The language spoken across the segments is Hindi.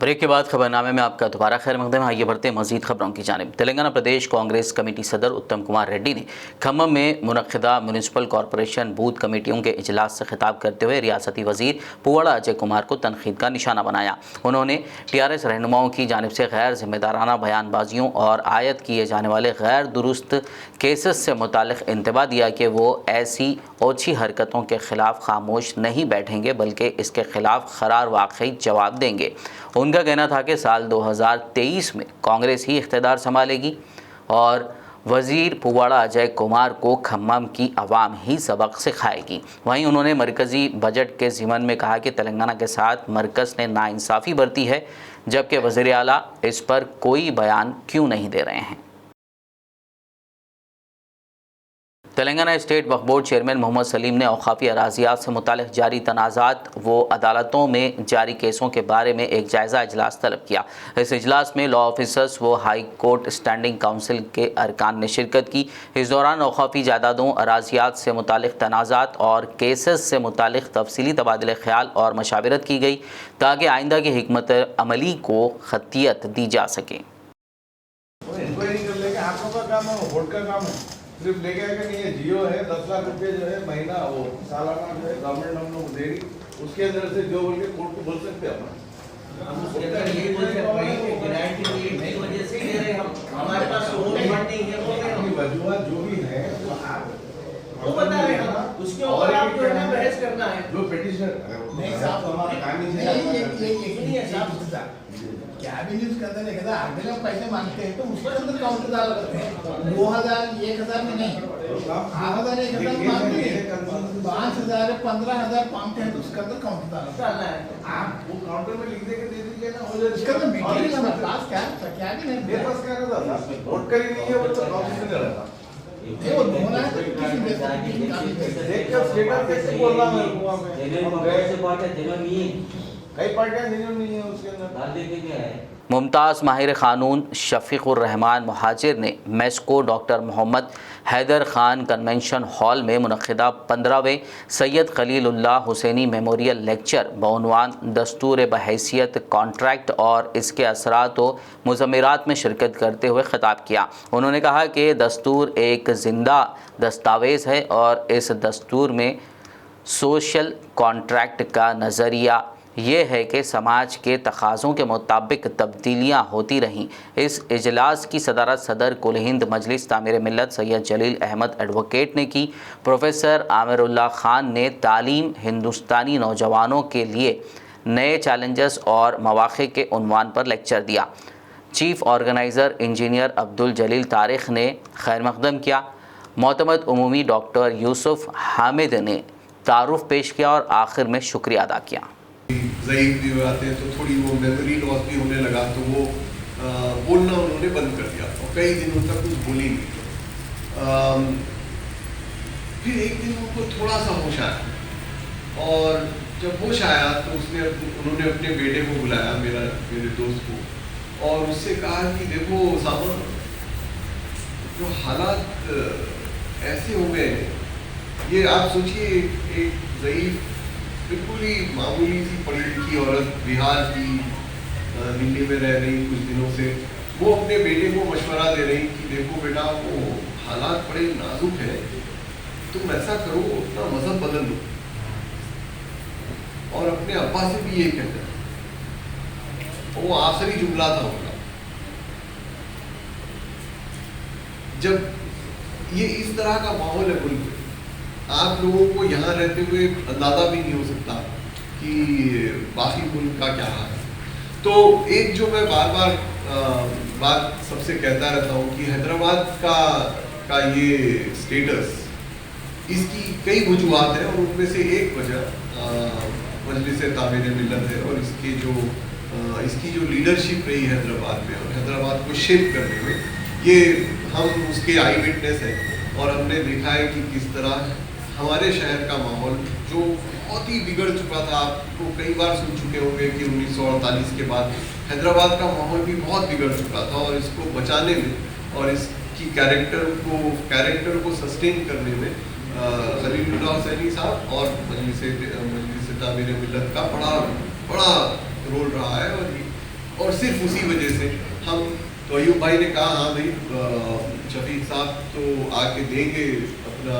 ब्रेक के बाद खबरनामे में आपका दोबारा खैर मकदम। आइए बढ़ते हैं मजीद खबरों की जानिब। तेलंगाना प्रदेश कांग्रेस कमेटी सदर उत्तम कुमार रेड्डी ने खम्मम में मुनक्किदा म्यूनिसिपल कॉरपोरेशन बूथ कमेटियों के इजलास से खिताब करते हुए रियासती वजीर पुवाड़ा अजय कुमार को तनकीद का निशाना बनाया। उन्होंने टीआरएस रहनुमाओं की जानिब से गैर जिम्मेदाराना बयानबाजियों और आयद किए जाने वाले गैर दुरुस्त केसेस से मुतालिक इंतबा दिया कि वो ऐसी ओछी हरकतों के खिलाफ खामोश नहीं बैठेंगे बल्कि इसके खिलाफ करार वाकई जवाब देंगे। उनका कहना था कि साल 2023 में कांग्रेस ही इख्तिदार संभालेगी और वजीर पुवाड़ा अजय कुमार को खम्मम की आवाम ही सबक सिखाएगी। वहीं उन्होंने मरकज़ी बजट के ज़िमन में कहा कि तेलंगाना के साथ मरकज़ ने नाइंसाफ़ी बरती है, जबकि वज़ीर आला इस पर कोई बयान क्यों नहीं दे रहे हैं। तेलंगाना स्टेट वक्फ बोर्ड चेयरमैन मोहम्मद सलीम ने औकाफी अराजियात से मुतालिक जारी तनाज़ात व अदालतों में जारी केसों के बारे में एक जायज़ा इजलास तलब किया। इस इजलास में लॉ ऑफिसर्स व हाई कोर्ट स्टैंडिंग काउंसिल के अरकान ने शिरकत की। इस दौरान औकाफी जायदादों, अराजियात से मुतालिक तनाज़ात और केसेस से मुतालिक तफसीली तबादले ख्याल और मशावरत की गई ताकि आइंदा की हिकमत अमली को खतियत दी जा सके। सिर्फ लेके आएगा नहीं, ये जियो है 10 लाख रुपए जो है महीना वो सालाना जो है गवर्नमेंट हम लोग देगी, उसके अंदर से जो बोल के कोर्ट को बोल सकते हैं हमारे पास वजूहत जो भी है वो बता रहे हैं, उसके ऊपर आप जो है बहस करना है। जो पिटीशन नहीं साहब हमारा काम ही नहीं है कैबिनेट के अंदर एक आगे लोग पैसे मांगते हैं तो उसके अंदर काउंटर डाल करते हैं। 2000 1000 में नहीं, 8000 1000 मांगते हैं, 5000 15000 मांगते हैं तो उसके अंदर काउंटर डालना है। आप वो काउंटर में लिख दे के दे दीजिए ना, हो जाए। उसके अंदर मीटिंग का पास क्या भी नहीं, मेरे पास क्या रहता था, वोट कर ही नहीं है वो तो ऑफिस में रहता नहीं, वो होना है तो किसी देश देख के स्टेटस कैसे बोल रहा है वहां पे कई पार्टियां नहीं है उसके अंदर। मुमताज़ माहिर ख़ानून शफ़ीक़ुर रहमान मुहाजिर ने MESCO doctor Mohammed Haider Khan convention hall में मुनक़्क़िदा 15वें सैयद खलीलुल्लाह हुसैनी मेमोरियल लेक्चर बउनवान दस्तूर बहैसियत कॉन्ट्रैक्ट और इसके असरात व मुज़म्मिरात में शिरकत करते हुए ख़िताब किया। उन्होंने कहा कि दस्तूर एक ज़िंदा दस्तावेज़ है और इस दस्तूर में सोशल कॉन्ट्रैक्ट का नज़रिया ये है कि समाज के तकाज़ों के मुताबिक तब्दीलियाँ होती रहीं। इस इजलास की सदारत सदर कुल हिंद मजलिस तामीर मिल्लत सैयद जलील अहमद एडवोकेट ने की। प्रोफेसर आमिरुल्लाह ख़ान ने तालीम हिंदुस्तानी नौजवानों के लिए नए चैलेंजेस और मौक़े के उन्वान पर लेक्चर दिया। चीफ़ ऑर्गेनाइज़र इंजीनियर अब्दुल जलील तारिख़ ने खैर मक़दम किया। मोतमद उमूमी डॉक्टर यूसुफ हामिद ने तारुफ़ पेश किया और आखिर में शुक्रिया अदा किया। ज़ईफ़ भी हो जाते हैं तो थोड़ी वो मेमोरी लॉस भी होने लगा, तो वो बोलना उन्होंने बंद कर दिया और कई दिनों तक कुछ बोली नहीं। फिर एक दिन उनको थोड़ा सा होश आया और जब होश आया तो उन्होंने अपने बेटे को बुलाया, मेरे दोस्त को, और उससे कहा कि देखो सामा, जो हालात ऐसे हो गए, ये आप सोचिए एक ज़ईफ़ बिल्कुल ही मामूली सी पढ़ी लिखी औरत बिहार की दिल्ली में रह रही कुछ दिनों से, वो अपने बेटे को मशवरा दे रही कि देखो बेटा, वो हालात बड़े नाजुक है, तुम ऐसा करो अपना मजहब बदल लो। और अपने अब्बा से भी यही कहते हैं, वो आखिरी जुमला था उनका। जब ये इस तरह का माहौल है मुल्क में, आप लोगों को यहाँ रहते हुए अंदाज़ा भी नहीं हो सकता कि बाकी मुल्क का क्या हाल है। तो एक जो मैं बार बार बात सबसे कहता रहता हूँ कि हैदराबाद का ये स्टेटस, इसकी कई वजूहात हैं और उनमें से एक वजह मजलिस तामीर मिल्लत है और इसकी जो लीडरशिप रही हैदराबाद में और हैदराबाद को शेप करने में, ये हम उसके आई विटनेस हैं। और हमने देखा है कि किस तरह हमारे शहर का माहौल जो बहुत ही बिगड़ चुका था, आपको कई बार सुन चुके होंगे कि 1948 के बाद हैदराबाद का माहौल भी बहुत बिगड़ चुका था और इसको बचाने में और इसकी कैरेक्टर को सस्टेन करने में खलीलुल्लाह हुसैनी साहब और मजलिस तामीर मिल्लत का बड़ा रोल रहा है। और और सिर्फ उसी वजह से हम, तो अयूब भाई ने कहा हाँ भाई शफीक साहब तो आके देंगे अपना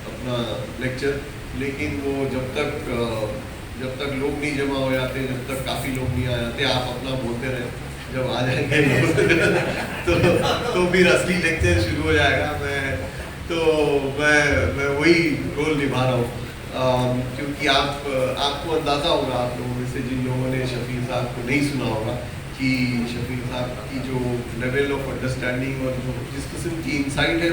अपना लेक्चर, लेकिन वो जब तक लोग नहीं जमा हो जाते, जब तक काफ़ी लोग नहीं आ जाते, आप अपना बोलते रहे, जब आ जाएंगे तो फिर असली लेक्चर शुरू हो जाएगा। मैं वही रोल निभा रहा हूँ, क्योंकि आपको अंदाज़ा होगा, आप लोगों में से जिन लोगों ने शफीक साहब को नहीं सुना होगा, कि शफीक साहब की जो लेवल ऑफ अंडरस्टैंडिंग और जो जिस किस्म की इंसाइट है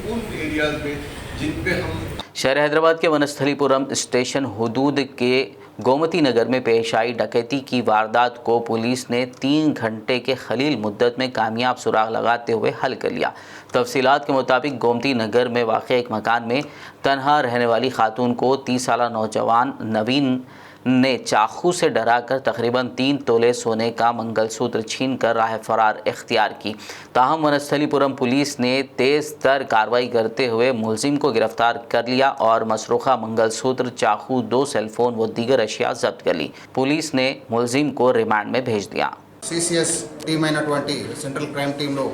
उन एरियाज़ में जिन पे हम। शहर हैदराबाद के वनस्थलीपुरम स्टेशन हुदूद के गोमती नगर में पेश आई डकैती की वारदात को पुलिस ने 3 घंटे के खलील मुद्दत में कामयाब सुराग लगाते हुए हल कर लिया। तफसीलात के मुताबिक गोमती नगर में वाक़ एक मकान में तनहा रहने वाली खातून को 30 साला नौजवान नवीन ने चाकू से डराकर तकरीबन 3 तोले सोने का मंगलसूत्र छीनकर राह फरार इख्तियार की। ताहम वनस्थलीपुरम पुलिस ने तेज़ तर कार्रवाई करते हुए मुलजिम को गिरफ्तार कर लिया और मसरूखा मंगलसूत्र, चाकू, 2 सेलफोन व दीगर अशिया जब्त कर ली। पुलिस ने मुलजिम को रिमांड में भेज दिया। CCS టీమ్ అయినటువంటి సెంట్రల్ క్రైమ్ టీంలో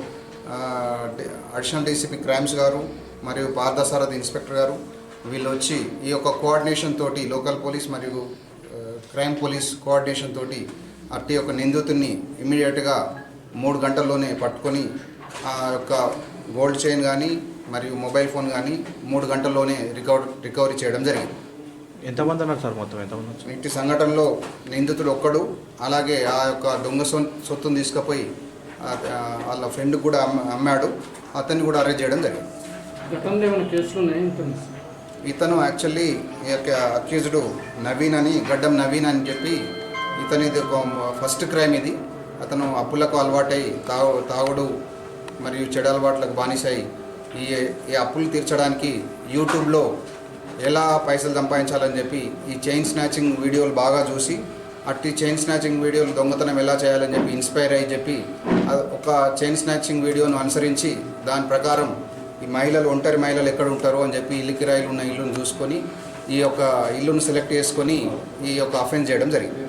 అడిషనల్ డీసీపీ క్రైమ్స్ గారు మరియు పారదర్శరథి ఇన్స్పెక్టర్ గారు వీళ్ళు వచ్చి ఈ యొక్క కోఆర్డినేషన్ తోటి లోకల్ పోలీస్ మరియు క్రైమ్ పోలీస్ కోఆర్డినేషన్ తోటి అట్టి యొక్క నిందితుడిని ఇమ్మీడియట్గా 3 గంటల్లోనే పట్టుకొని ఆ యొక్క గోల్డ్ చైన్ కానీ మరియు మొబైల్ ఫోన్ కానీ 3 గంటల్లోనే రికవరీ చేయడం జరిగింది. ఎంతమంది అన్నారు సార్? మొత్తం ఎంతమంది? ఇట్టి సంఘటనలో నిందితుడు ఒక్కడు, అలాగే ఆ యొక్క దొంగ సొత్తును తీసుకుపోయి వాళ్ళ ఫ్రెండ్ కూడా అమ్మాడు, అతన్ని కూడా అరెస్ట్ చేయడం జరిగింది. గతంలో ఏమైనా కేసులు ఉన్నాయి? ఇతను యాక్చువల్లీ ఈ యొక్క అక్యూజ్డ్ నవీన్ అని, గడ్డం నవీన్ అని చెప్పి, ఇతను ఇది ఒక ఫస్ట్ క్రైమ్. ఇది అతను అప్పులకు అలవాటై తాగుడు మరియు చెడు అలవాట్లకు బానిసై ఈ అప్పులు తీర్చడానికి యూట్యూబ్లో ఎలా పైసలు సంపాదించాలని చెప్పి ఈ చైన్ స్నాచింగ్ వీడియోలు బాగా చూసి, అట్టి చైన్ స్నాచింగ్ వీడియోలు దొంగతనం ఎలా చేయాలని చెప్పి ఇన్స్పైర్ అయ్యి చెప్పి ఒక చైన్ స్నాచింగ్ వీడియోను అనుసరించి దాని ప్రకారం ఈ మహిళలు, ఒంటరి మహిళలు ఎక్కడ ఉంటారో అని చెప్పి ఇల్లు కిరాయిలు ఉన్న ఇల్లును చూసుకొని ఈ యొక్క ఇల్లును సెలెక్ట్ చేసుకొని ఈ యొక్క అఫెన్స్ చేయడం జరిగింది.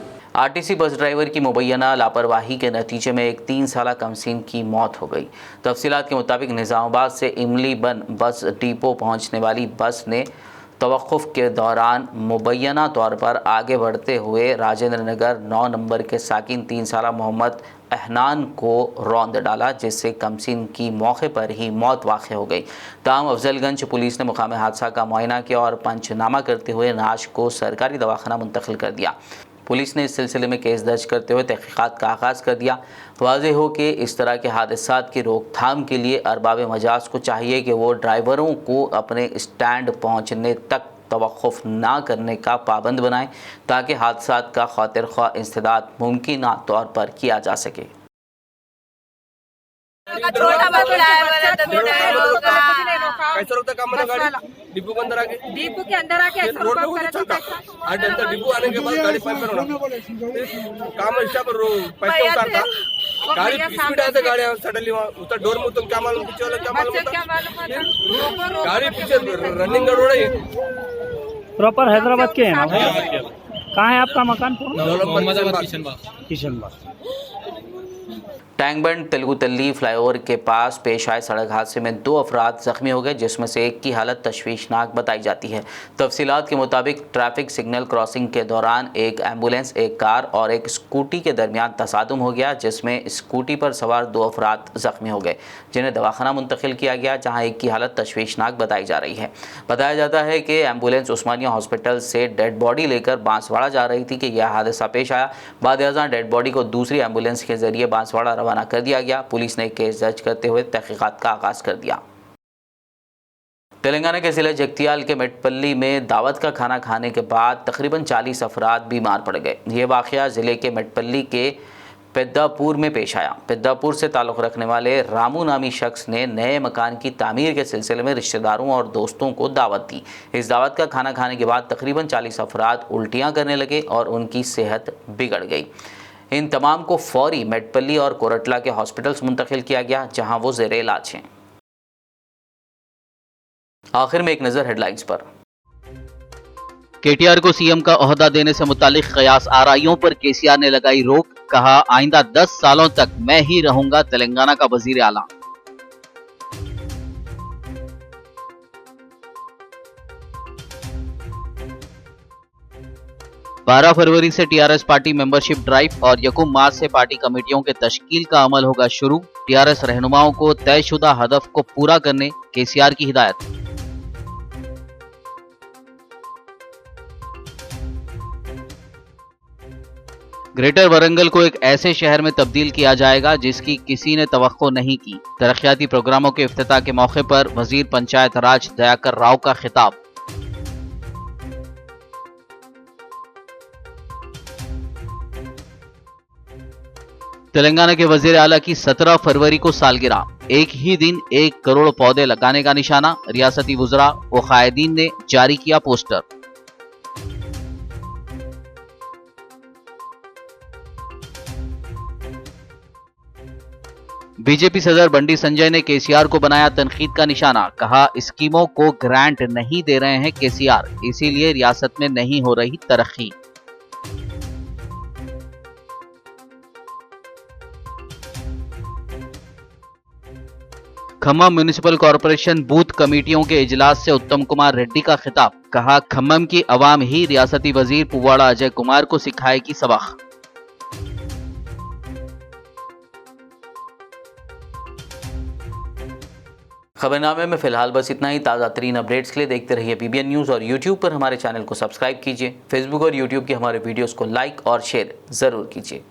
आरटीसी बस ड्राइवर की मुबैना लापरवाही के नतीजे में एक 3 साला कमसीन की मौत हो गई। तफसीलात के मुताबिक निज़ामाबाद से इमली बन बस डिपो पहुंचने वाली बस ने तवक्कुफ़ के दौरान मुबैना तौर पर आगे बढ़ते हुए राजेंद्र नगर 9 नंबर के साकिन 3 साला मोहम्मद अहनान को रौंद डाला, जिससे कमसीन की मौके पर ही मौत वाक़ हो गई। ताहम अफजलगंज पुलिस ने मुकाम हादसा का मुआयना किया और पंचनामा करते हुए लाश को सरकारी दवाखाना मुंतकिल कर दिया। पुलिस ने इस सिलसिले में केस दर्ज करते हुए तहकीकात का आगाज़ कर दिया। वाज़ेह हो कि इस तरह के हादसात की रोकथाम के लिए अरबाब मजाज को चाहिए कि वो ड्राइवरों को अपने स्टैंड पहुंचने तक तवक्कुफ़ ना करने का पाबंद बनाएं, ताकि हादसात का खातिर ख्वाह इंसदाद मुमकिन तौर पर किया जा सके। कैसा रोकता काम गाड़ी डिपो के अंदर आके ऐसा रोड पे वो चलता अंदर डिपो आने के बाद गाड़ी पंप पर होना काम हिस्सा पर पैसे उतारता गाड़ी स्पीड आते गाड़ी सडनली उतर डोर में तुम क्या मालूम पीछे वाला क्या मालूम गाड़ी पीछे रनिंग रोड है। प्रॉपर हैदराबाद के हैं ना? कहाँ है आपका मकान? किशनबाग। टैंकबंड तेलुगुतल्ली फ्लाईओवर के पास पेश आए सड़क हादसे में 2 अफराद जख्मी हो गए, जिसमें से एक की हालत तशवीशनाक बताई जाती है। तफसीलात के मुताबिक ट्रैफिक सिग्नल क्रॉसिंग के दौरान एक एम्बुलेंस, एक कार और एक स्कूटी के दरमियान तसादुम हो गया, जिसमें स्कूटी पर सवार 2 अफराद जख्मी हो गए, जिन्हें दवाखाना मुंतकिल किया गया, जहाँ एक की हालत तशवीशनाक बताई जा रही है। बताया जाता है कि एम्बुलेंस उस्मानिया हॉस्पिटल से डेड बॉडी लेकर बांसवाड़ा जा रही थी कि यह हादसा पेश आया। बाद डेड बॉडी को दूसरी एम्बुलेंस के जरिए बांसवाड़ा रवाना कर दिया गया। पुलिस ने केस दर्ज करते हुए तहकीकात का आगाज कर दिया। तेलंगाना के जिले जगतियाल के मेटपल्ली में दावत का खाना खाने के बाद तकरीबन 40 अफराद बीमार पड़ गए। ये वाक़या ज़िले के मेटपल्ली के पेद्दापुर में पेश आया। पेद्दापुर से ताल्लुक़ रखने वाले रामू नामी शख्स ने नए मकान की तामीर के सिलसिले में रिश्तेदारों और दोस्तों को दावत दी। इस दावत का खाना खाने के बाद तकरीबन 40 अफराद उल्टियाँ करने लगे और उनकी सेहत बिगड़ गई। इन तमाम को फौरी मेटपल्ली और कोरटला के हॉस्पिटल्स मुंतकिल किया गया, जहां वो ज़ेरे इलाज हैं। आखिर में एक नज़र हेडलाइंस पर। केटीआर को सीएम का ओहदा देने से मुतालिक कयास आराइयों पर केसीआर ने लगाई रोक। कहा आइंदा 10 सालों तक मैं ही रहूंगा तेलंगाना का वजीर आला। बारह फरवरी से टीआरएस पार्टी मेंबरशिप ड्राइव और यकुम मार्च से पार्टी कमेटियों के तश्कील का अमल होगा शुरू। टीआरएस रहनुमाओं को तयशुदा हदफ को पूरा करने केसीआर की हिदायत। ग्रेटर वरंगल को एक ऐसे शहर में तब्दील किया जाएगा जिसकी किसी ने तवक्को नहीं की। तरक्याती प्रोग्रामों के इफ्तिताह के मौके पर वजीर पंचायत राज दयाकर राव का खिताब। तेलंगाना के वजीर आला की 17 फरवरी को सालगिरह। एक ही दिन 1 करोड़ पौधे लगाने का निशाना। रियासती वुज़रा व कायदीन ने जारी किया पोस्टर। बीजेपी सदर बंडी संजय ने केसीआर को बनाया तनकीद का निशाना। कहा स्कीमों को ग्रांट नहीं दे रहे हैं केसीआर, इसीलिए रियासत में नहीं हो रही तरक्की। खम्मम म्युनिसिपल कॉरपोरेशन बूथ कमेटियों के इजलास से उत्तम कुमार रेड्डी का खिताब। कहा खम्मम की अवाम ही रियासती वजीर पुवाड़ा अजय कुमार को सिखाएगी सबक। खबरनामे में फिलहाल बस इतना ही। ताज़ा तरीन अपडेट्स के लिए देखते रहिए BBN न्यूज़ और YouTube पर हमारे चैनल को सब्सक्राइब कीजिए। फेसबुक और YouTube के हमारे वीडियोस को लाइक और शेयर ज़रूर कीजिए।